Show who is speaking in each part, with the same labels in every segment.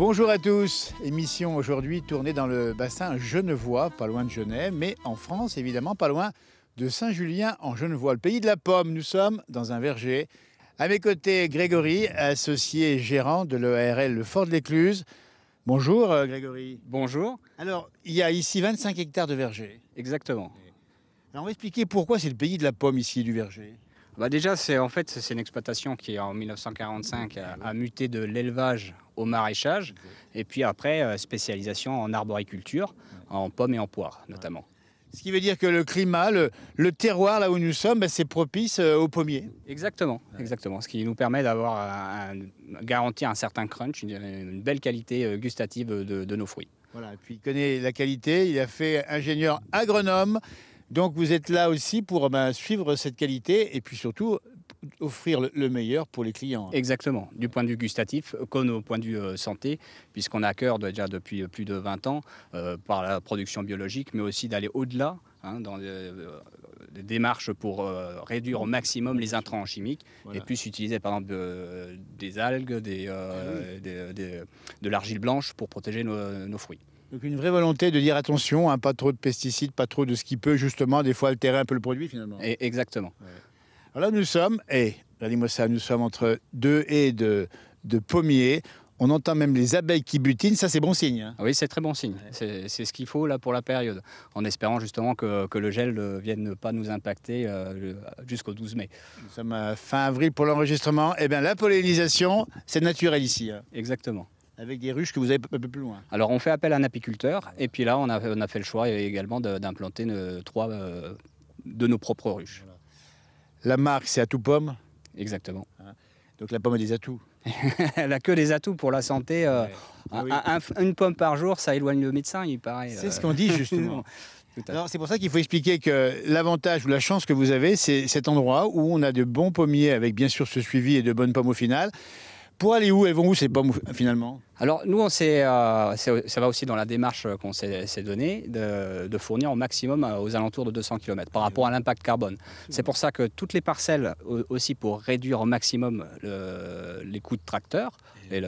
Speaker 1: Bonjour à tous, émission aujourd'hui tournée dans le bassin genevois, pas loin de Genève, mais en France évidemment, pas loin de Saint-Julien en Genevois, le pays de la pomme. Nous sommes dans un verger. À mes côtés, Grégory, associé gérant de l'EARL Le Fort de l'Écluse. Bonjour Grégory.
Speaker 2: Bonjour.
Speaker 1: Alors, il y a ici 25 hectares de verger.
Speaker 2: Exactement.
Speaker 1: Alors, on va expliquer pourquoi c'est le pays de la pomme ici, du verger.
Speaker 2: Déjà, c'est une exploitation qui, en 1945, a muté de l'élevage au maraîchage. Et puis après, spécialisation en arboriculture, en pommes et en poires notamment.
Speaker 1: Ce qui veut dire que le climat, le terroir là où nous sommes, c'est propice aux pommiers.
Speaker 2: Exactement, exactement. Ce qui nous permet d'avoir garantir un certain crunch, une belle qualité gustative de nos fruits.
Speaker 1: Voilà, et puis il connaît la qualité, il a fait ingénieur agronome. Donc vous êtes là aussi pour suivre cette qualité et puis surtout offrir le meilleur pour les clients.
Speaker 2: Exactement, du point de vue gustatif comme au point de vue santé, puisqu'on a à cœur déjà depuis plus de 20 ans par la production biologique, mais aussi d'aller au-delà dans des démarches pour réduire au maximum les intrants chimiques, et puis utiliser par exemple des algues, de l'argile blanche pour protéger nos fruits.
Speaker 1: Donc une vraie volonté de dire attention, pas trop de pesticides, pas trop de ce qui peut justement des fois altérer un peu le produit finalement.
Speaker 2: Exactement.
Speaker 1: Ouais. Alors là nous sommes, regardez-moi ça, nous sommes entre deux haies de pommiers. On entend même les abeilles qui butinent, ça c'est bon signe. Hein.
Speaker 2: Oui, c'est très bon signe. C'est ce qu'il faut là pour la période, en espérant justement que le gel ne vienne pas nous impacter jusqu'au 12 mai.
Speaker 1: Nous sommes à fin avril pour l'enregistrement. Eh bien la pollinisation, c'est naturel ici. Hein.
Speaker 2: Exactement.
Speaker 1: Avec des ruches que vous avez un peu plus loin.
Speaker 2: Alors on fait appel à un apiculteur et puis là on a fait le choix également d'implanter 3 de nos propres ruches.
Speaker 1: Voilà. La marque c'est Atout Pomme.
Speaker 2: Exactement.
Speaker 1: Donc la pomme a des atouts.
Speaker 2: Elle n'a que des atouts pour la santé. Une pomme par jour, ça éloigne le médecin, il paraît.
Speaker 1: C'est ce qu'on dit justement. Alors c'est pour ça qu'il faut expliquer que l'avantage ou la chance que vous avez, c'est cet endroit où on a de bons pommiers avec bien sûr ce suivi et de bonnes pommes au final. Pour aller où? Elles vont où ces pommes finalement?
Speaker 2: Alors nous, ça va aussi dans la démarche qu'on s'est donnée de fournir au maximum aux alentours de 200 km par rapport à l'impact carbone. C'est pour ça que toutes les parcelles, aussi pour réduire au maximum les coûts de tracteur, et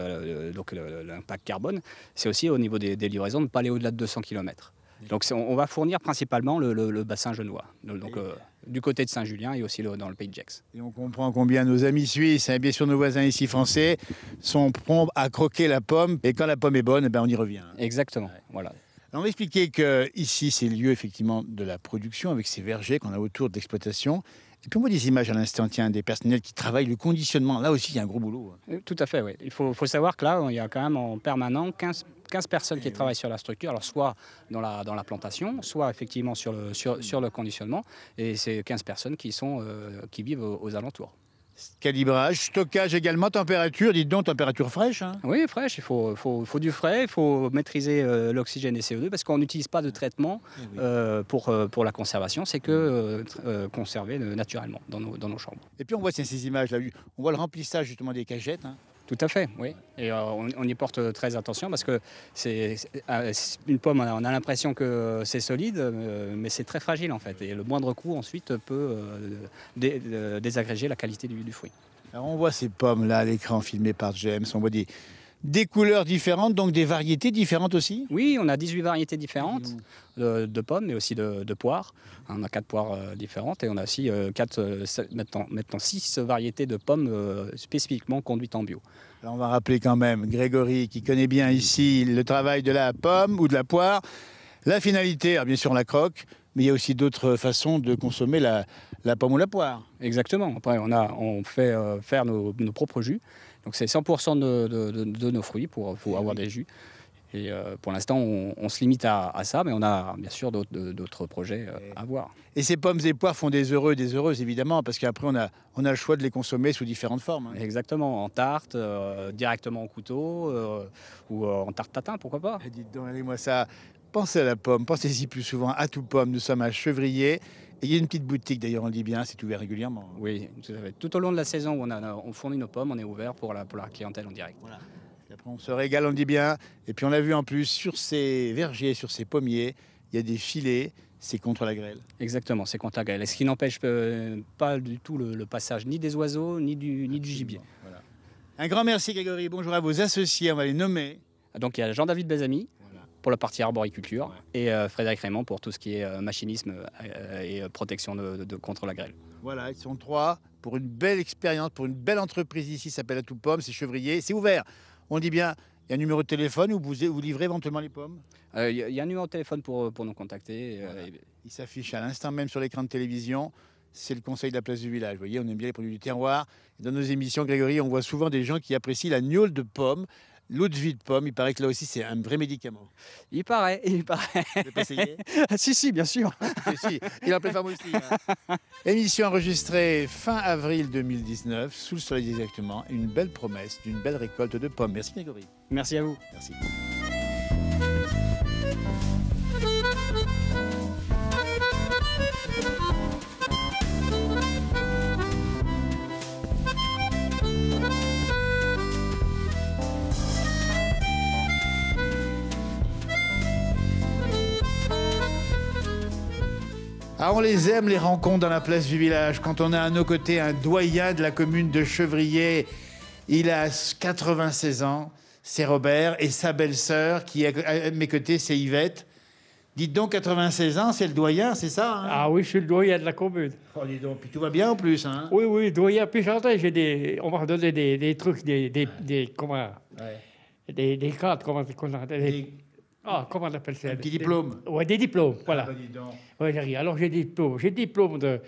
Speaker 2: donc l'impact carbone, c'est aussi au niveau des livraisons de ne pas aller au-delà de 200 km. Donc on va fournir principalement le bassin genevois, donc du côté de Saint-Julien et aussi dans le pays de Gex.
Speaker 1: Et on comprend combien nos amis suisses et bien sûr nos voisins ici français sont prompts à croquer la pomme. Et quand la pomme est bonne, on y revient.
Speaker 2: Exactement, voilà.
Speaker 1: Alors on va expliquer qu'ici, c'est le lieu effectivement de la production avec ces vergers qu'on a autour de l'exploitation. Et puis on voit des images à l'instant, des personnels qui travaillent le conditionnement. Là aussi, il y a un gros boulot.
Speaker 2: Tout à fait, oui. Il faut savoir que là, il y a quand même en permanent 15 personnes qui travaillent sur la structure, alors soit dans la plantation, soit effectivement sur le conditionnement. Et c'est 15 personnes qui vivent aux alentours.
Speaker 1: Calibrage, stockage également, température, dites donc, température fraîche. Hein.
Speaker 2: Oui, fraîche, il faut du frais, il faut maîtriser l'oxygène et CO2 parce qu'on n'utilise pas de traitement pour la conservation, c'est que conserver naturellement dans nos chambres.
Speaker 1: Et puis on voit ces images-là, on voit le remplissage justement des cagettes. Hein.
Speaker 2: Tout à fait, oui. Et on y porte très attention parce que c'est une pomme, on a l'impression que c'est solide, mais c'est très fragile en fait. Et le moindre coup ensuite peut désagréger la qualité du fruit.
Speaker 1: Alors on voit ces pommes-là à l'écran filmées par James, on voit des couleurs différentes, donc des variétés différentes aussi?
Speaker 2: Oui, on a 18 variétés différentes de pommes, mais aussi de poires. On a 4 poires différentes et on a aussi maintenant 6 variétés de pommes spécifiquement conduites en bio.
Speaker 1: Alors on va rappeler quand même Grégory qui connaît bien ici le travail de la pomme ou de la poire. La finalité, alors bien sûr on la croque, mais il y a aussi d'autres façons de consommer la pomme ou la poire.
Speaker 2: Exactement. Après on fait faire nos propres jus. Donc c'est 100% de nos fruits pour avoir des jus. Et pour l'instant, on se limite à ça, mais on a bien sûr d'autres projets à voir.
Speaker 1: Et ces pommes et poires font des heureux et des heureuses, évidemment, parce qu'après, on a le choix de les consommer sous différentes formes. Hein.
Speaker 2: Exactement, en tarte, directement au couteau, ou en tarte tatin, pourquoi pas.
Speaker 1: Et dites donc, allez-moi ça, pensez à la pomme, pensez-y plus souvent, à Atout Pomme. Nous sommes à Chevrier. Et il y a une petite boutique, d'ailleurs, on le dit bien, c'est ouvert régulièrement.
Speaker 2: Oui, tout à fait. Tout au long de la saison où on fournit nos pommes, on est ouvert pour la clientèle en direct.
Speaker 1: Voilà. Et après, on se régale, on le dit bien. Et puis, on l'a vu en plus, sur ces vergers, sur ces pommiers, il y a des filets, c'est contre la grêle.
Speaker 2: Exactement, c'est contre la grêle. Et ce qui n'empêche pas du tout le passage ni des oiseaux, ni du gibier.
Speaker 1: Voilà. Un grand merci, Grégory. Bonjour à vos associés, on va les nommer.
Speaker 2: Donc il y a Jean-David Bézamy
Speaker 1: Voilà.
Speaker 2: pour la partie arboriculture
Speaker 1: Ouais.
Speaker 2: et Frédéric Raymond pour tout ce qui est machinisme et protection contre la grêle.
Speaker 1: Voilà, ils sont 3 pour une belle expérience, pour une belle entreprise ici, ça s'appelle À Tout Pomme, c'est Chevrier, c'est ouvert. On dit bien, il y a un numéro de téléphone où vous livrez éventuellement les pommes.
Speaker 2: Il y a un numéro de téléphone pour nous contacter.
Speaker 1: Voilà. Il s'affiche à l'instant même sur l'écran de télévision. C'est le conseil de la place du village. Vous voyez, on aime bien les produits du terroir. Et dans nos émissions, Grégory, on voit souvent des gens qui apprécient la gnôle de pomme, l'eau de vie de pomme. Il paraît que là aussi, c'est un vrai médicament.
Speaker 2: Il paraît.
Speaker 1: Vous n'avez pas essayé?
Speaker 2: Si, bien sûr.
Speaker 1: Si, il en plaît femme aussi. Hein. Émission enregistrée fin avril 2019, sous le soleil exactement. Une belle promesse d'une belle récolte de pommes. Merci Grégory.
Speaker 2: Merci à vous.
Speaker 1: Merci. Ah, on les aime, les rencontres dans la place du village. Quand on a à nos côtés un doyen de la commune de Chevrier, il a 96 ans, c'est Robert, et sa belle-sœur, qui est à mes côtés, c'est Yvette. Dites donc, 96 ans, c'est le doyen, c'est ça hein?
Speaker 3: Ah oui, je suis le doyen de la commune.
Speaker 1: Oh, dis donc, puis tout va bien en plus. Hein?
Speaker 3: Oui, oui, doyen. Puis j'entends, on m'a redonné des trucs, comment, des cadres, comment on appelle comment on appelle ça?
Speaker 1: Un petit diplôme.
Speaker 3: Oui, des diplômes, voilà.
Speaker 1: Ah, bah, dis donc.
Speaker 3: Ouais, j'arrive. Alors j'ai des diplômes. J'ai des diplômes de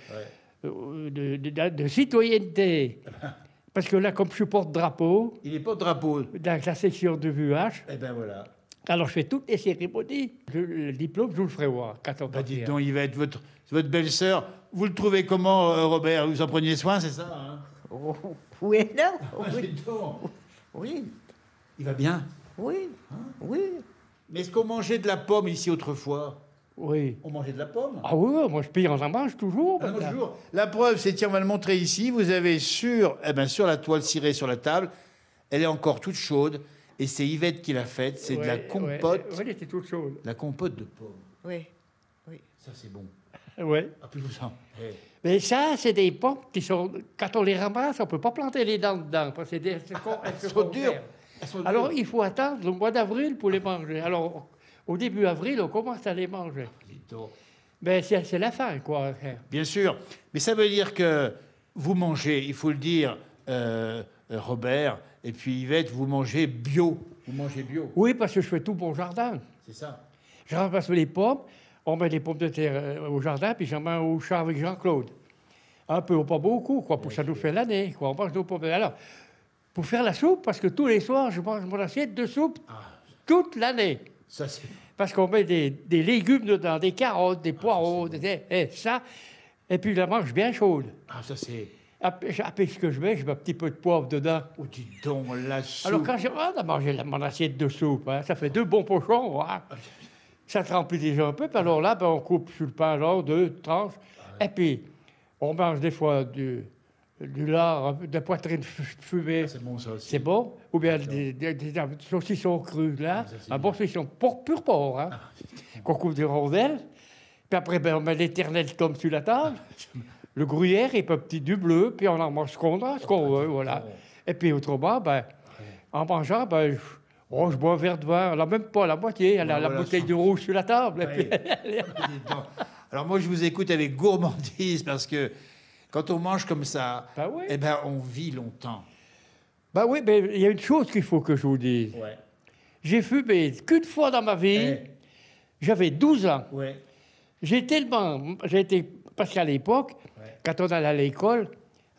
Speaker 3: citoyenneté. Parce que là, comme je suis porte-drapeau,
Speaker 1: Il est porte-drapeau.
Speaker 3: dans la section de VUH,
Speaker 1: Eh ben voilà.
Speaker 3: alors je fais toutes les cérémonies. Le diplôme, je vous le ferai voir quand on
Speaker 1: Bah, dites
Speaker 3: partira.
Speaker 1: donc, Yvette, votre belle-sœur, vous le trouvez comment, Robert? Vous en preniez soin, c'est ça hein?
Speaker 4: Oh, oui, non,
Speaker 1: Ah,
Speaker 4: oui,
Speaker 1: dites donc.
Speaker 4: oui,
Speaker 1: Il va bien.
Speaker 4: oui, oui.
Speaker 1: Mais est-ce qu'on mangeait de la pomme ici autrefois?
Speaker 3: Oui.
Speaker 1: On mangeait de la pomme?
Speaker 3: Ah oui, moi je paye, on en mange toujours.
Speaker 1: Ah,
Speaker 3: maintenant.
Speaker 1: bonjour. La preuve, c'est, tiens, on va le montrer ici. Vous avez sur la toile cirée sur la table, elle est encore toute chaude. Et c'est Yvette qui l'a faite. C'est de la compote.
Speaker 3: Oui, c'était toute chose.
Speaker 1: La compote de pomme.
Speaker 4: Oui.
Speaker 1: Ça, c'est bon.
Speaker 3: Oui.
Speaker 1: Ah, puis vous sens.
Speaker 3: Mais ça, c'est des pommes qui sont. Quand on les ramasse, on ne peut pas planter les dents dedans. Parce que elles
Speaker 1: Elles sont dures. Elles sont
Speaker 3: Alors,
Speaker 1: dures.
Speaker 3: il faut attendre le mois d'avril pour les manger. Alors, au début avril, on commence à les manger.
Speaker 1: Dites donc.
Speaker 3: Mais c'est la fin, quoi.
Speaker 1: Bien sûr. Mais ça veut dire que vous mangez, il faut le dire, Robert, et puis Yvette, vous mangez bio. Vous mangez bio.
Speaker 3: Oui, parce que je fais tout mon jardin.
Speaker 1: C'est ça.
Speaker 3: Je ramasse les pommes, on met les pommes de terre au jardin, puis j'en mets au champ avec Jean-Claude. Un peu, pas beaucoup, quoi, pour ça nous fait l'année, quoi. On mange nos pommes. Alors, pour faire la soupe, parce que tous les soirs, je mange mon assiette de soupe toute l'année.
Speaker 1: Ça, c'est...
Speaker 3: Parce qu'on met des légumes dedans, des carottes, des poireaux, ça. Et puis, je la mange bien chaude.
Speaker 1: Ah, ça, c'est...
Speaker 3: Après ce que je mets un petit peu de poivre dedans.
Speaker 1: Oh, dis donc, la soupe.
Speaker 3: Alors, quand j'ai mangé mon assiette de soupe, hein, ça fait 2 bons pochons. Hein. Ça te remplit déjà un peu. Puis alors là, ben, on coupe sur le pain, genre 2 tranches. Et puis, on mange des fois du lard, de la poitrine fumée.
Speaker 1: C'est bon, ça aussi.
Speaker 3: C'est bon. Ou bien des saucissons crus, là.
Speaker 1: Ça, c'est
Speaker 3: Un bon saucisson pur porc, hein, qu'on coupe des rondelles. Puis après, ben, on met l'éternel tome sur la table. Le gruyère et puis un petit du bleu. Puis on en mange ce qu'on a, ce qu'on veut, voilà. Et puis autrement, ben, en mangeant, ben, je bois un verre de vin. Alors même pas la moitié. Elle a la
Speaker 1: voilà,
Speaker 3: bouteille
Speaker 1: ça.
Speaker 3: de rouge sur la table. Et
Speaker 1: Ouais.
Speaker 3: puis,
Speaker 1: Alors moi, je vous écoute avec gourmandise parce que quand on mange comme ça,
Speaker 3: Ben oui.
Speaker 1: eh ben, on vit longtemps.
Speaker 3: ben oui, mais il y a une chose qu'il faut que je vous dise.
Speaker 1: Ouais.
Speaker 3: J'ai fumé qu'une fois dans ma vie.
Speaker 1: Eh.
Speaker 3: J'avais 12 ans.
Speaker 1: Ouais.
Speaker 3: J'ai été, parce qu'à l'époque, quand on allait à l'école,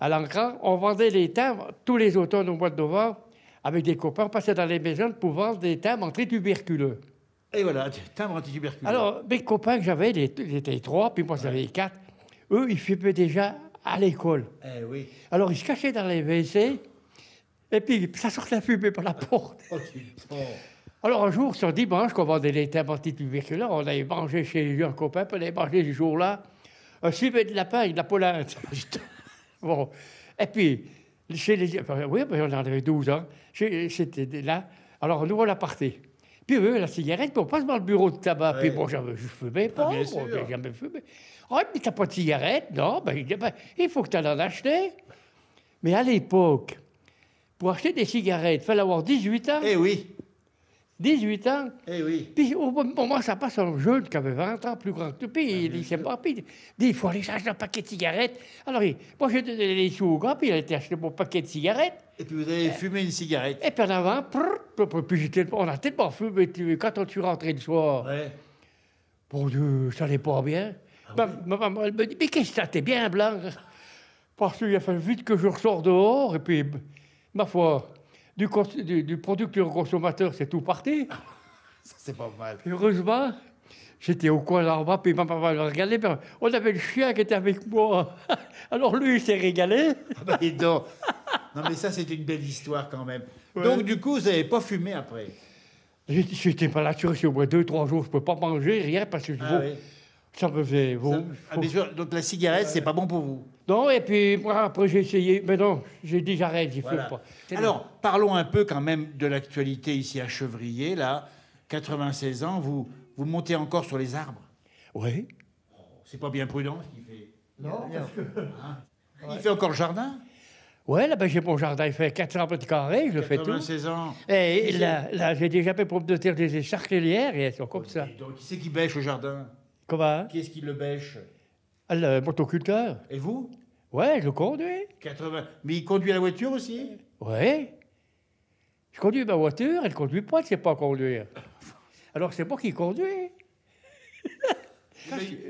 Speaker 3: à l'Ancran, on vendait les timbres tous les automnes au mois de novembre avec des copains. On passait dans les maisons pour vendre des timbres antituberculeux.
Speaker 1: Et voilà, timbre antituberculeux.
Speaker 3: Alors, mes copains que j'avais, ils étaient 3, puis moi, j'avais 4. Eux, ils fumaient déjà à l'école.
Speaker 1: Eh oui.
Speaker 3: Alors, ils se cachaient dans les WC, et puis ça sortait la fumée par la porte.
Speaker 1: Oh, dis donc.
Speaker 3: Alors, un jour, sur dimanche, qu'on vendait les timbres antituberculeux, on allait manger chez un copain, puis on allait manger ce jour-là un civet de lapin et de la polente. Bon. Et puis, chez les... oui, ben, on en avait 12 ans. C'était là. Alors, on ouvre la partie. Puis eux, la cigarette, puis on passe dans le bureau de tabac.
Speaker 1: Ouais.
Speaker 3: Puis bon, je fumais pas,
Speaker 1: bien
Speaker 3: moi,
Speaker 1: sûr.
Speaker 3: j'ai jamais fumé. Ah, mais t'as pas de cigarette? Non, ben, il faut que tu en acheter. Mais à l'époque, pour acheter des cigarettes, il fallait avoir 18 ans.
Speaker 1: Eh oui.
Speaker 3: 18 ans.
Speaker 1: Eh oui.
Speaker 3: Puis au moment, ça passe un jeune qui avait 20 ans, plus grand que tout. Puis il dit, c'est pas. Puis il dit, il faut aller chercher un paquet de cigarettes. Alors, moi, j'ai donné les sous au gars, puis il a été acheter mon paquet de cigarettes.
Speaker 1: Et puis vous avez fumé une cigarette.
Speaker 3: Et puis en avant, puis on a tellement fumé. Quand on suis rentré le soir,
Speaker 1: Ouais.
Speaker 3: bon Dieu, ça allait pas bien. Ma maman, elle me dit, mais qu'est-ce que ça, t'es bien blanc? Parce qu'il a fallu vite que je ressors dehors, et puis, ma foi, du producteur au consommateur, c'est tout parti.
Speaker 1: Ça, c'est pas mal.
Speaker 3: Puis heureusement, j'étais au coin là-bas, puis ma maman me regardait, puis on avait le chien qui était avec moi. Alors lui, il s'est régalé.
Speaker 1: Ah bah, dis donc. Non, mais ça, c'est une belle histoire quand même. Donc, du coup, vous n'avez pas fumé après?
Speaker 3: J'étais pas là, sur au moins 2-3 jours, je ne peux pas manger, rien, parce que
Speaker 1: Oui.
Speaker 3: ça me faisait...
Speaker 1: Ah, bien sûr. Donc, la cigarette, c'est pas bon pour vous.
Speaker 3: Non, et puis moi, après, j'ai essayé, mais non, j'ai dit j'arrête, j'y
Speaker 1: Voilà.
Speaker 3: fume pas.
Speaker 1: Alors, parlons un peu quand même de l'actualité ici à Chevrier. Là, 96 ans, vous montez encore sur les arbres.
Speaker 3: Oui.
Speaker 1: C'est pas bien prudent ce qu'il fait.
Speaker 3: Non,
Speaker 1: Il fait encore le jardin.
Speaker 3: ouais, là, ben, j'ai mon jardin, il fait 400 petits carrés, je le fais tout.
Speaker 1: 96 ans.
Speaker 3: Et là, j'ai déjà fait pommes de terre des écharclélières, et elles sont comme ça.
Speaker 1: Et donc, qui c'est qui bêche le jardin?
Speaker 3: Comment?
Speaker 1: Qui est-ce qui le bêche?
Speaker 3: Ah, le motoculteur.
Speaker 1: Et vous?
Speaker 3: Ouais, je le conduis.
Speaker 1: 80. Mais il conduit la voiture aussi?
Speaker 3: Ouais. Je conduis ma voiture, elle ne conduit pas, elle ne sait pas conduire. Alors, c'est moi qui conduis.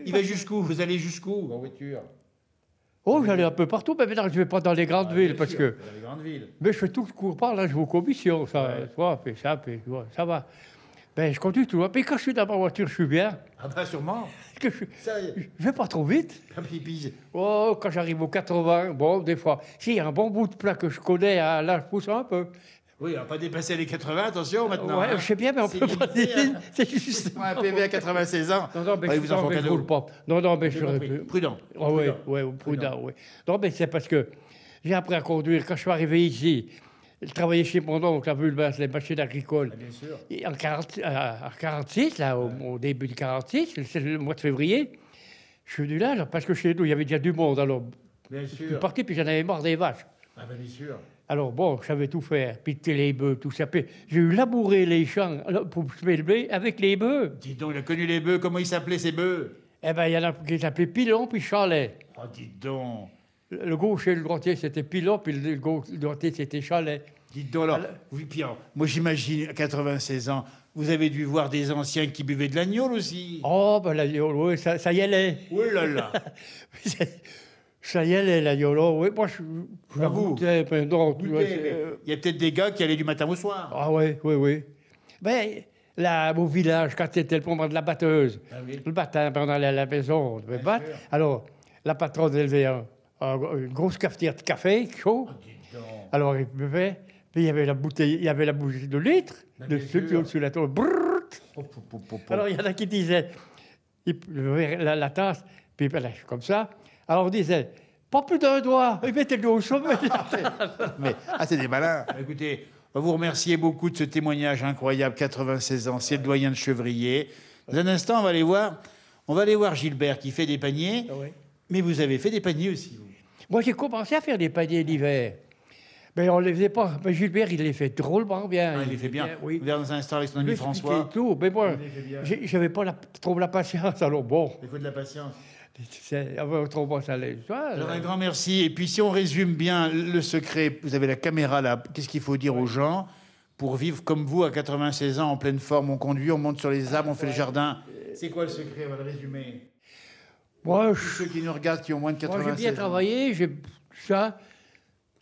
Speaker 1: Il va jusqu'où? Vous allez jusqu'où en voiture?
Speaker 3: Oh, j'allais un peu partout, mais maintenant, je ne vais pas dans les grandes villes,
Speaker 1: Bien
Speaker 3: parce
Speaker 1: sûr,
Speaker 3: que...
Speaker 1: dans les grandes villes.
Speaker 3: Mais je fais tout ce cours par là, je vais aux commissions, ça,
Speaker 1: Ouais.
Speaker 3: tu vois, puis ça, puis ouais, ça va. Ben, je conduis tout. Puis quand je suis dans ma voiture, je suis bien.
Speaker 1: Ah bah sûrement.
Speaker 3: Que je
Speaker 1: Ça,
Speaker 3: ne vais pas trop vite.
Speaker 1: ah, puis,
Speaker 3: Oh, quand j'arrive aux 80, bon, des fois, s'il y a un bon bout de plat que je connais, là, je pousse un peu.
Speaker 1: oui, on va pas dépasser les 80, attention maintenant.
Speaker 3: Ouais,
Speaker 1: hein.
Speaker 3: je sais bien, mais on
Speaker 1: C'est
Speaker 3: peut pas
Speaker 1: limité,
Speaker 3: dire.
Speaker 1: hein.
Speaker 3: C'est juste.
Speaker 1: Un PV à 96 ans.
Speaker 3: Non, mais
Speaker 1: Ouais, il vous en faut
Speaker 3: mais je
Speaker 1: cadeau.
Speaker 3: roule pas. Non, mais je
Speaker 1: J'ai
Speaker 3: serais
Speaker 1: compris. Prudent.
Speaker 3: Ah oui,
Speaker 1: Prudent.
Speaker 3: oui, prudent, oui. Non, mais c'est parce que j'ai appris à conduire. Quand je suis arrivé ici, je travaillais chez mon oncle à Vulbas, les machines agricoles.
Speaker 1: Ah, bien sûr.
Speaker 3: Et en 46, là, au début du 46, c'est le mois de février, je suis venu là, parce que chez nous, il y avait déjà du monde. Alors,
Speaker 1: Bien
Speaker 3: je suis
Speaker 1: sûr.
Speaker 3: parti, puis j'en avais marre des vaches.
Speaker 1: Ah bah, bien sûr.
Speaker 3: Alors, bon, je savais tout faire, piquer les bœufs, tout ça. Puis j'ai eu labourer les champs pour s'élever avec les bœufs.
Speaker 1: Dis donc, il a connu les bœufs. Comment ils s'appelaient ces bœufs?
Speaker 3: Eh bien, il y en a qui s'appelaient Pilon, puis Chalet.
Speaker 1: Oh, dis donc.
Speaker 3: Le gauche et le droitier, c'était Pilon, puis le droitier, c'était Chalet.
Speaker 1: Dites donc alors, oui, Pierre, moi j'imagine, à 96 ans, vous avez dû voir des anciens qui buvaient de l'agneau aussi.
Speaker 3: Oh, ben la YOLO, ça y allait.
Speaker 1: Oh là là.
Speaker 3: Ça y allait, la YOLO. Oui, moi, je la
Speaker 1: vous
Speaker 3: goûtais, mais non, tu vois,
Speaker 1: Goûtez, mais il y a peut-être des gars qui allaient du matin au soir.
Speaker 3: Ah oui, oui, oui. Ben, là, au village, quand c'était le moment de la batteuse,
Speaker 1: Ah oui.
Speaker 3: le matin, ben, on allait à la maison, on devait
Speaker 1: Bien
Speaker 3: battre.
Speaker 1: sûr.
Speaker 3: Alors, la patronne élevait une grosse cafetière de café chaud.
Speaker 1: Dis donc.
Speaker 3: Alors, il buvait. Puis, il y avait la bouteille, il y avait la bougie de litre,
Speaker 1: Ben,
Speaker 3: de
Speaker 1: bien
Speaker 3: sucre
Speaker 1: sûr.
Speaker 3: au-dessus de la table. Brrrt.
Speaker 1: Oh.
Speaker 3: Alors, il y en a qui disaient, la tasse, puis ben, là, comme ça. Alors, on disait, pas plus d'un doigt. Ils mettaient le doigt au sommet.
Speaker 1: Mais, c'est des malins. Écoutez, on va vous remercier beaucoup de ce témoignage incroyable, 96 ans, c'est le doyen de Chevrier. Dans un instant, on va aller voir Gilbert qui fait des paniers.
Speaker 3: Ah oui.
Speaker 1: Mais vous avez fait des paniers aussi, vous.
Speaker 3: Moi, j'ai commencé à faire des paniers d'hiver. Mais on ne les faisait pas. Mais Gilbert, il les fait drôlement bien.
Speaker 1: Ah, il les fait bien.
Speaker 3: Oui.
Speaker 1: Vous verrez dans un instant avec son ami
Speaker 3: Il
Speaker 1: François.
Speaker 3: expliquait tout. Mais moi,
Speaker 1: Il les fait bien.
Speaker 3: j'avais pas trop la patience. Alors bon,
Speaker 1: Il faut de la patience.
Speaker 3: autrement, ça allait.
Speaker 1: Alors un grand merci. Et puis si on résume bien le secret, vous avez la caméra là, qu'est-ce qu'il faut dire aux gens pour vivre comme vous à 96 ans en pleine forme? On conduit, on monte sur les arbres, on fait le jardin. C'est quoi le secret? On va le résumer.
Speaker 3: Moi,
Speaker 1: Tous ceux qui nous regardent qui ont moins de
Speaker 3: moi,
Speaker 1: 96
Speaker 3: j'ai bien
Speaker 1: ans.
Speaker 3: travaillé. Ça,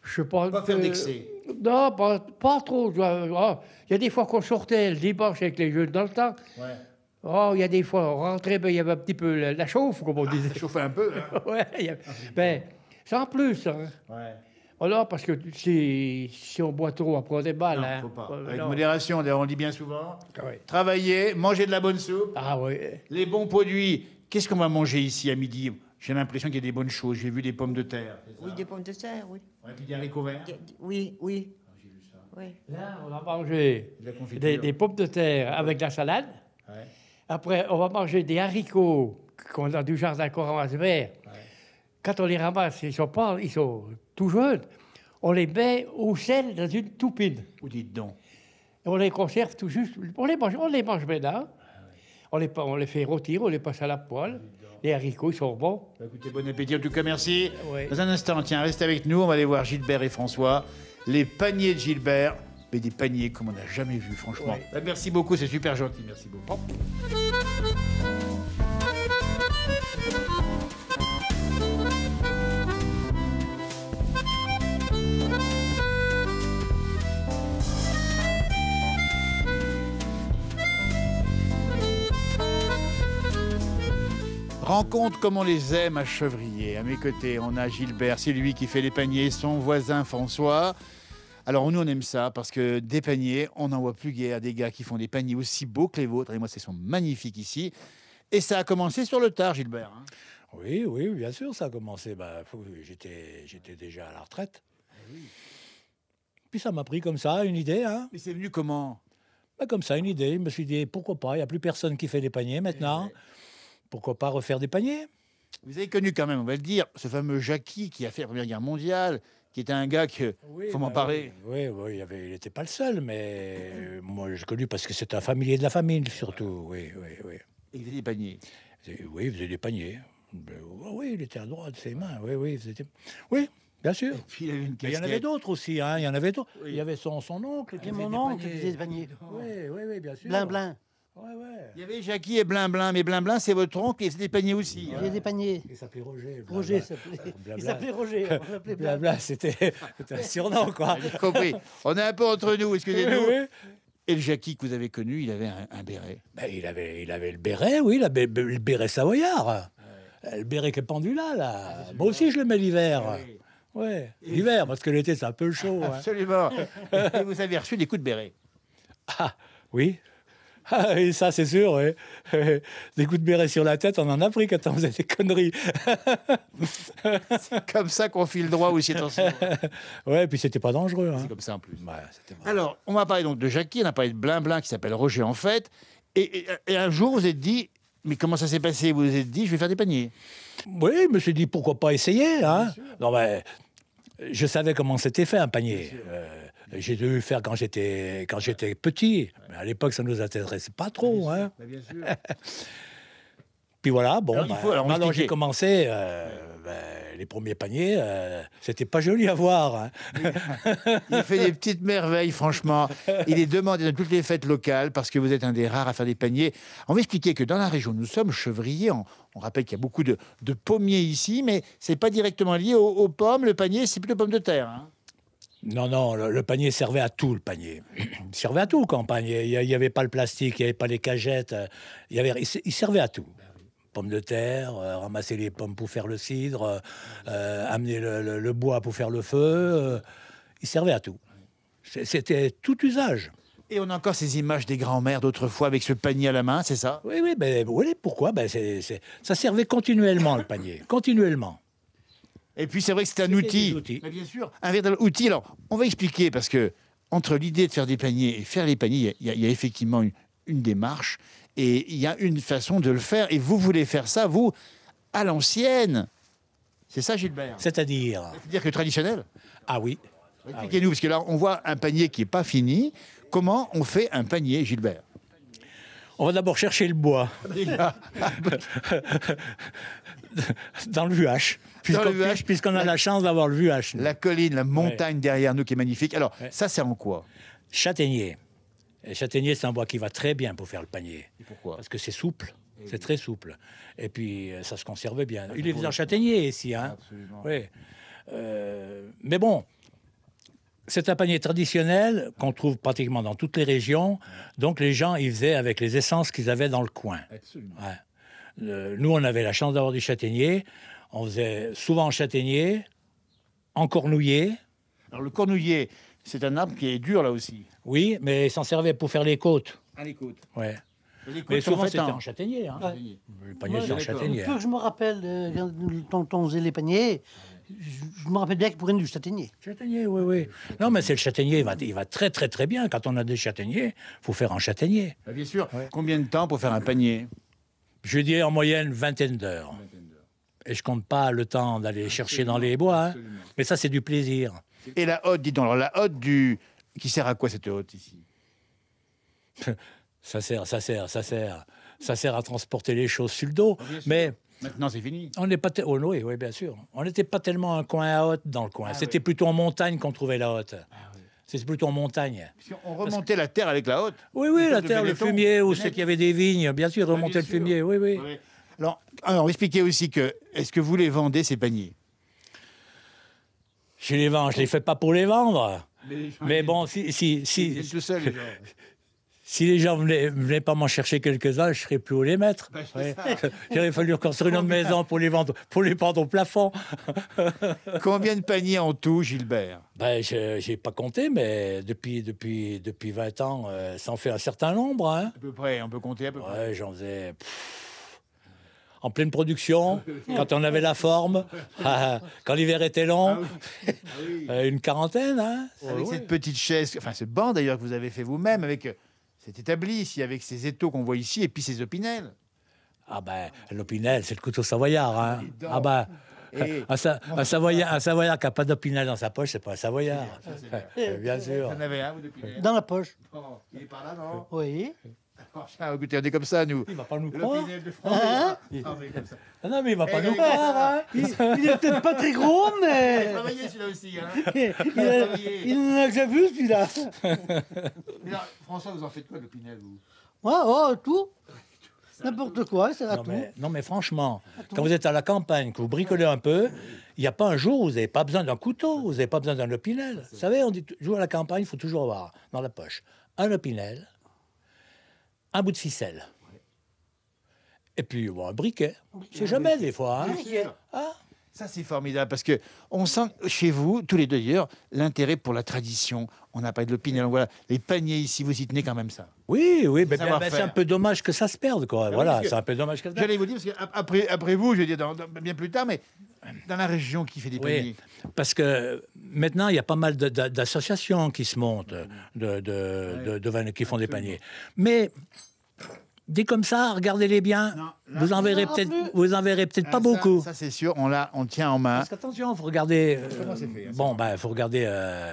Speaker 3: je sais pas.
Speaker 1: Pas faire d'excès.
Speaker 3: Non, pas trop. Il y a des fois qu'on sortait le dimanche avec les jeunes dans le temps.
Speaker 1: Ouais.
Speaker 3: Oh, il y a des fois, on rentrait, ben, il y avait un petit peu la chauffe, comme on disait.
Speaker 1: Ça chauffe un peu. Hein.
Speaker 3: Ouais, ben, sans plus. Hein.
Speaker 1: Ouais.
Speaker 3: Alors, parce que si on boit trop, on prend des balles.
Speaker 1: Non,
Speaker 3: hein.
Speaker 1: faut pas.
Speaker 3: Ouais,
Speaker 1: Avec
Speaker 3: non.
Speaker 1: modération, d'ailleurs, on le dit bien souvent.
Speaker 3: Ouais.
Speaker 1: Travailler, manger de la bonne soupe,
Speaker 3: Ah oui.
Speaker 1: les bons produits. Qu'est-ce qu'on va manger ici à midi? J'ai l'impression qu'il y a des bonnes choses. J'ai vu des pommes de terre. c'est ça?
Speaker 4: Oui, des pommes de terre, oui.
Speaker 1: Ouais, puis des haricots verts.
Speaker 4: Oui, oui,
Speaker 1: Ah, j'ai vu ça.
Speaker 4: oui.
Speaker 3: Là, on va manger
Speaker 1: De la confiture.
Speaker 3: des pommes de terre avec de la salade.
Speaker 1: Ouais.
Speaker 3: Après, on va manger des haricots qu'on a du jardin qu'on ramasse vert.
Speaker 1: Ouais.
Speaker 3: Quand on les ramasse, ils sont tout jeunes. On les met au sel dans une toupine.
Speaker 1: Ou dites donc.
Speaker 3: Et on les conserve tout juste. On les mange maintenant. On les fait rôtir, on les passe à la poêle. Les haricots, ils sont bons.
Speaker 1: Écoutez, bon appétit en tout cas, merci.
Speaker 3: Ouais.
Speaker 1: Dans un instant, tiens, restez avec nous, on va aller voir Gilbert et François. Les paniers de Gilbert, mais des paniers comme on n'a jamais vu, franchement.
Speaker 3: Ouais.
Speaker 1: Bah, merci beaucoup, c'est super gentil, merci beaucoup. Rencontre comme on les aime à Chevrier. À mes côtés, on a Gilbert, c'est lui qui fait les paniers, son voisin François. Alors nous, on aime ça parce que des paniers, on n'en voit plus guère des gars qui font des paniers aussi beaux que les vôtres. Et moi, ils sont magnifiques ici. Et ça a commencé sur le tard, Gilbert. Hein.
Speaker 5: Oui, oui, bien sûr, ça a commencé. J'étais déjà à la retraite. Puis ça m'a pris comme ça, une idée. Hein.
Speaker 1: Mais c'est venu comment?
Speaker 5: Comme ça, une idée. Je me suis dit, pourquoi pas, il n'y a plus personne qui fait des paniers maintenant. Pourquoi pas refaire des paniers?
Speaker 1: Vous avez connu quand même, on va le dire, ce fameux Jackie qui a fait la Première Guerre mondiale, qui était un gars que... faut m'en parler.
Speaker 5: Oui, il n'était pas le seul, mais moi, j'ai connu parce que c'est un familier de la famille, surtout. Oui.
Speaker 1: Et il faisait des paniers.
Speaker 5: Oui, il faisait des paniers. Oui, il était à droite de ses mains. Oui, oui, bien sûr.
Speaker 1: Puis il avait une
Speaker 5: Mais il y
Speaker 1: casquette.
Speaker 5: en avait d'autres aussi, hein. Il y en avait d'autres.
Speaker 1: Oui.
Speaker 5: Il y avait son oncle qui
Speaker 4: Et
Speaker 5: faisait
Speaker 4: mon
Speaker 5: des
Speaker 4: oncle
Speaker 5: paniers.
Speaker 4: faisait des paniers.
Speaker 5: Oui, bien sûr.
Speaker 4: Blin.
Speaker 5: Ouais.
Speaker 1: Il y avait Jackie et Blin-Blin, mais Blin-Blin, c'est votre oncle et il faisait des paniers aussi.
Speaker 4: Il faisait des paniers.
Speaker 5: Il s'appelait Roger.
Speaker 4: Roger
Speaker 5: Blabla.
Speaker 4: s'appelait.
Speaker 5: Blabla.
Speaker 4: Il s'appelait Roger. On l'appelait Blin.
Speaker 5: Blabla, c'était un surnom, quoi.
Speaker 1: J'ai compris. On est un peu entre nous, excusez-nous.
Speaker 5: Oui.
Speaker 1: Et le Jackie que vous avez connu, il avait un béret.
Speaker 5: Ben, il avait le béret, oui, le béret savoyard. Le béret qui est pendu là. Moi aussi, je le mets l'hiver. Ouais, l'hiver, parce que l'été, c'est un peu chaud. Hein.
Speaker 1: Absolument. Et vous avez reçu des coups de béret.
Speaker 5: Ah, oui. Ah, et ça, c'est sûr, oui. Des coups de béret sur la tête, on en a pris quand on faisait des conneries.
Speaker 1: C'est comme ça qu'on file droit aussi, attention.
Speaker 5: Ouais, puis c'était pas dangereux. Hein.
Speaker 1: C'est comme ça en plus.
Speaker 5: Ouais, c'était pas-
Speaker 1: Alors, on va parler donc de Jackie, on a parlé de Blin-Blin qui s'appelle Roger en fait. Et un jour, vous vous êtes dit, mais comment ça s'est passé? Vous vous êtes dit, je vais faire des paniers.
Speaker 5: Oui, je me suis dit, pourquoi pas essayer, hein. Non, ben, je savais comment c'était fait, un panier. J'ai dû le faire quand j'étais petit. Mais à l'époque, ça ne nous intéressait pas trop. Hein.
Speaker 1: Bien sûr.
Speaker 5: Puis voilà, bon,
Speaker 1: Alors, il faut- alors,
Speaker 5: alors
Speaker 1: expliquez.
Speaker 5: j'ai commencé, les premiers paniers, c'était pas joli à voir. Hein.
Speaker 1: Il fait des petites merveilles, franchement. Il est demandé dans toutes les fêtes locales parce que vous êtes un des rares à faire des paniers. On va expliquer que dans la région, nous sommes Chevrier. On rappelle qu'il y a beaucoup de pommiers ici, mais c'est pas directement lié aux pommes. Le panier, c'est plutôt pommes de terre. Hein.
Speaker 5: Non, le panier servait à tout, le panier. Il servait à tout, quand panier. Il n'y avait pas le plastique, il n'y avait pas les cagettes. Il servait à tout. Pommes de terre, ramasser les pommes pour faire le cidre, amener le bois pour faire le feu. Il servait à tout. C'était tout usage.
Speaker 1: Et on a encore ces images des grands-mères d'autrefois avec ce panier à la main, c'est ça?
Speaker 5: Oui, pourquoi? Ça servait continuellement, le panier. Continuellement.
Speaker 1: Et puis c'est vrai que c'est un
Speaker 5: C'était
Speaker 1: outil.
Speaker 5: des outils.
Speaker 1: Mais bien sûr, un véritable outil. Alors, on va expliquer parce que entre l'idée de faire des paniers et faire les paniers, il y a effectivement une démarche et il y a une façon de le faire. Et vous voulez faire ça, vous, à l'ancienne. C'est ça, Gilbert?
Speaker 5: C'est-à-dire...
Speaker 1: C'est-à-dire que traditionnel?
Speaker 5: Ah oui.
Speaker 1: Expliquez-nous, parce que là, on voit un panier qui n'est pas fini. Comment on fait un panier, Gilbert?
Speaker 5: On va d'abord chercher le bois dans le VUH. Puisqu'on a la chance d'avoir le VUH.
Speaker 1: La colline, la montagne derrière nous qui est magnifique. Alors, ça, c'est en quoi?
Speaker 5: Châtaignier. Et châtaignier, c'est un bois qui va très bien pour faire le panier.
Speaker 1: Et pourquoi?
Speaker 5: Parce que c'est souple. C'est très souple. Et puis, ça se conserve bien. Il est faisait en châtaignier ici. Hein.
Speaker 1: Absolument.
Speaker 5: Oui. Mais bon, c'est un panier traditionnel qu'on trouve pratiquement dans toutes les régions. Donc, les gens, ils faisaient avec les essences qu'ils avaient dans le coin.
Speaker 1: Absolument.
Speaker 5: Ouais. Nous, on avait la chance d'avoir du châtaignier. On faisait souvent en châtaignier, en cornouiller.
Speaker 1: Alors, le cornouiller, c'est un arbre qui est dur, là aussi.
Speaker 5: Oui, mais ils s'en servaient pour faire les côtes.
Speaker 1: À l'écoute.
Speaker 5: Ouais.
Speaker 1: Les côtes
Speaker 5: Mais
Speaker 1: sont
Speaker 5: souvent,
Speaker 1: faites
Speaker 5: c'était
Speaker 1: en
Speaker 5: en châtaignier. Hein.
Speaker 4: Ouais.
Speaker 5: Le panier, c'est en
Speaker 4: Le
Speaker 5: châtaignier.
Speaker 4: peu que je me rappelle, quand on faisait les paniers, je me rappelle bien qu'il pourrait du châtaignier.
Speaker 5: Châtaignier, oui. Non, mais c'est le châtaignier, il va très, très, très bien. Quand on a des châtaigniers, il faut faire en châtaignier.
Speaker 1: Bah, bien sûr.
Speaker 5: Ouais.
Speaker 1: Combien de temps pour faire un panier?
Speaker 5: Je dis en moyenne vingtaine d'heures. Et je compte pas le temps d'aller chercher dans les bois. Hein. Mais ça, c'est du plaisir.
Speaker 1: Et la hotte, dis donc, alors la hotte qui sert à quoi cette hotte ici?
Speaker 5: Ça sert à transporter les choses sur le dos. Mais
Speaker 1: Maintenant, c'est fini.
Speaker 5: on n'est pas... Oh, oui, oui, bien sûr. On n'était pas tellement un coin à hotte dans le coin. C'était plutôt en montagne qu'on trouvait la hotte. C'est plutôt en montagne.
Speaker 1: On remontait la terre avec la hotte.
Speaker 5: Oui, oui, la
Speaker 1: de
Speaker 5: terre, le
Speaker 1: Benetton.
Speaker 5: fumier, où c'est qu'il y avait des vignes. Bien sûr, remonter le fumier, oui, oui.
Speaker 1: Oui. Alors, expliquez aussi que, est-ce que vous les vendez, ces paniers?
Speaker 5: Je les vends, je les fais pas pour les vendre. Mais bon,
Speaker 1: C'est tout seul, les gens.
Speaker 5: si les gens venaient pas m'en chercher quelques-uns, je serais plus où les mettre. Ouais. Il aurait fallu reconstruire une autre maison pour les vendre au plafond.
Speaker 1: Combien de paniers en tout, Gilbert?
Speaker 5: Ben, je n'ai pas compté, mais depuis 20 ans, ça en fait un certain nombre. Hein.
Speaker 1: À peu près, on peut compter à peu près.
Speaker 5: Ouais, j'en faisais... En pleine production, quand on avait la forme, quand l'hiver était long, une quarantaine. Hein.
Speaker 1: Avec cette petite chaise, enfin ce banc d'ailleurs que vous avez fait vous-même, avec cet établi ici, avec ces étaux qu'on voit ici, et puis ces opinels.
Speaker 5: Ah ben, l'opinel, c'est le couteau savoyard. Hein. Ah ben,
Speaker 1: Et-
Speaker 5: un Savoyard qui n'a pas d'opinel dans sa poche, c'est pas un Savoyard. Bien sûr.
Speaker 1: Vous en avez un, vous, d'opinel?
Speaker 4: Dans la poche.
Speaker 1: Bon, il est par là, non?
Speaker 4: Oui.
Speaker 1: Ah, écoutez, on est comme ça, nous.
Speaker 5: Il va pas nous croire.
Speaker 1: L'opinel de France. Ah, mais comme ça.
Speaker 5: Ah non, mais il va pas
Speaker 1: Eh,
Speaker 5: nous
Speaker 1: eh,
Speaker 5: croire. Hein.
Speaker 4: Il est peut-être pas très gros,
Speaker 1: Il a
Speaker 4: mais
Speaker 1: travaillé celui-là aussi, hein.
Speaker 4: il en a déjà vu celui-là.
Speaker 1: Mais alors, François, vous en faites quoi de l'opinel, vous?
Speaker 4: Ouais, oh, tout. N'importe quoi, c'est à tout.
Speaker 5: Non, mais franchement, quand vous êtes à la campagne, que vous bricolez un peu, il n'y a pas un jour où vous n'avez pas besoin d'un couteau, vous n'avez pas besoin d'un opinel. Vous savez, on dit toujours à la campagne, il faut toujours avoir dans la poche un opinel, un bout de ficelle, et puis bon, un briquet. C'est jamais des fois. Hein. Ah.
Speaker 1: Ça, c'est formidable parce que on sent chez vous, tous les deux d'ailleurs, l'intérêt pour la tradition. On n'a pas de l'opinel, voilà. Les paniers ici, vous y tenez quand même ça.
Speaker 5: Oui, oui, mais
Speaker 1: Savoir-faire.
Speaker 5: c'est un peu dommage que ça se perde, quoi.
Speaker 1: oui,
Speaker 5: Voilà,
Speaker 1: parce que
Speaker 5: c'est un peu dommage que ça se perde.
Speaker 1: J'allais vous dire, parce qu'après vous, je vais dire bien plus tard, mais dans la région qui fait des paniers.
Speaker 5: Oui, parce que maintenant, il y a pas mal d'associations qui se montent, qui font des paniers. Mais dit comme ça, regardez-les bien,
Speaker 1: Non, là,
Speaker 5: vous en verrez peut-être pas
Speaker 1: Ah,
Speaker 5: beaucoup.
Speaker 1: Ça, c'est sûr, on le tient en main.
Speaker 5: Parce qu'attention, il faut regarder.
Speaker 1: Comment c'est fait, hein,
Speaker 5: Bon, ben, il faut regarder,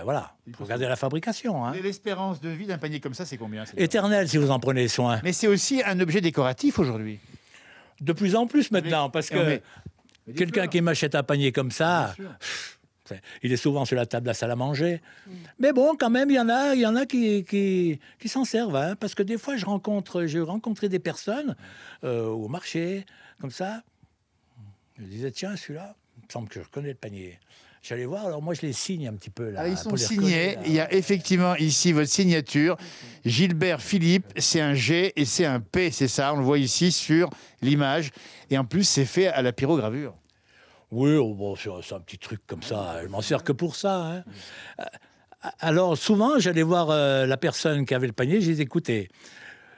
Speaker 5: voilà, faut regarder la fabrication. Hein.
Speaker 1: Et l'espérance de vie d'un panier comme ça, c'est combien?
Speaker 5: Éternel, si vous en prenez soin.
Speaker 1: Mais c'est aussi un objet décoratif aujourd'hui.
Speaker 5: De plus en plus maintenant, parce que
Speaker 1: Mais
Speaker 5: quelqu'un qui m'achète un panier comme ça, il est souvent sur la table de la salle à manger. Mais bon, quand même, il y en a qui s'en servent. Hein, parce que des fois, j'ai rencontré des personnes au marché, comme ça. Je disais, tiens, celui-là, il me semble que je reconnais le panier. J'allais voir, alors moi, je les signe un petit peu. Là,
Speaker 1: Ah, ils sont
Speaker 5: pour les
Speaker 1: signés.
Speaker 5: reconnaître, là.
Speaker 1: Il y a effectivement ici votre signature. Gilbert Philippe, c'est un G et c'est un P, c'est ça. On le voit ici sur l'image. Et en plus, c'est fait à la pyrogravure.
Speaker 5: Oui, oh, bon, c'est un petit truc comme ça. Je m'en sers que pour ça. Hein. Alors, souvent, j'allais voir la personne qui avait le panier. Je disais, écoutez,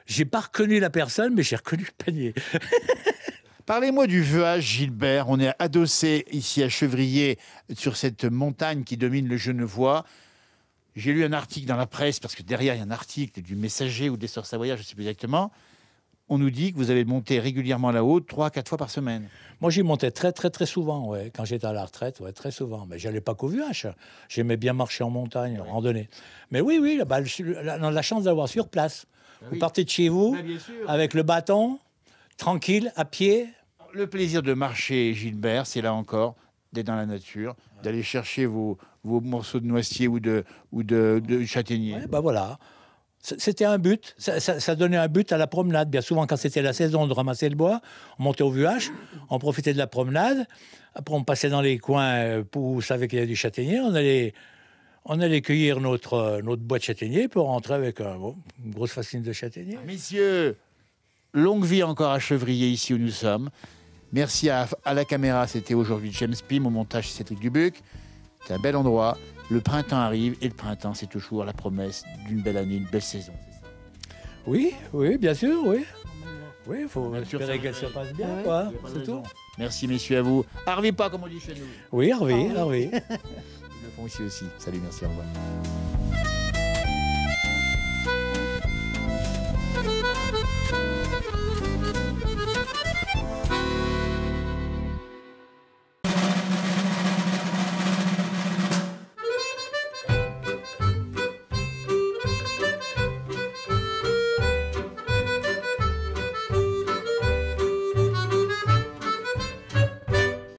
Speaker 5: j'ai pas reconnu la personne, mais j'ai reconnu le panier.
Speaker 1: Parlez-moi du Veuage, Gilbert. On est adossé ici à Chevrier, sur cette montagne qui domine le Genevois. J'ai lu un article dans la presse, parce que derrière, il y a un article du Messager ou des Sœurs Savoyards, je ne sais plus exactement. On nous dit que vous avez monté régulièrement là-haut, 3-4 fois par semaine.
Speaker 5: Moi, j'y montais très, très, très souvent, ouais. Quand j'étais à la retraite, ouais, très souvent. Mais j'allais pas qu'au VH. J'aimais bien marcher en montagne, randonner. Mais oui, bah, on a la chance d'avoir sur place. Vous partez de chez vous,
Speaker 1: bien sûr.
Speaker 5: avec le bâton, tranquille, à pied.
Speaker 1: Le plaisir de marcher, Gilbert, c'est là encore, d'être dans la nature, d'aller chercher vos morceaux de noisetier ou de châtaignier.
Speaker 5: Ouais, bah voilà. C'était un but, ça donnait un but à la promenade. Bien souvent, quand c'était la saison de ramasser le bois, on montait au VH, on profitait de la promenade. Après, on passait dans les coins où on savait qu'il y avait du châtaignier. On allait cueillir notre bois de châtaignier pour rentrer avec une grosse fascine de châtaignier.
Speaker 1: Messieurs, longue vie encore à Chevrier, ici où nous sommes. Merci à la caméra, c'était aujourd'hui James Pym, au montage c'est Cédric Dubuc. C'est un bel endroit. Le printemps arrive et le printemps, c'est toujours la promesse d'une belle année, une belle saison.
Speaker 5: Oui, bien sûr, oui. Oui, il faut
Speaker 1: Nature,
Speaker 5: espérer
Speaker 1: ça
Speaker 5: qu'elle se passe bien,
Speaker 4: Ouais.
Speaker 5: quoi.
Speaker 1: Il y a pas de
Speaker 5: C'est
Speaker 1: raison.
Speaker 5: tout.
Speaker 1: Merci messieurs à vous. Harvey pas comme on dit chez nous.
Speaker 5: Oui, Harvey.
Speaker 1: Ils le font ici aussi. Salut, merci, au revoir.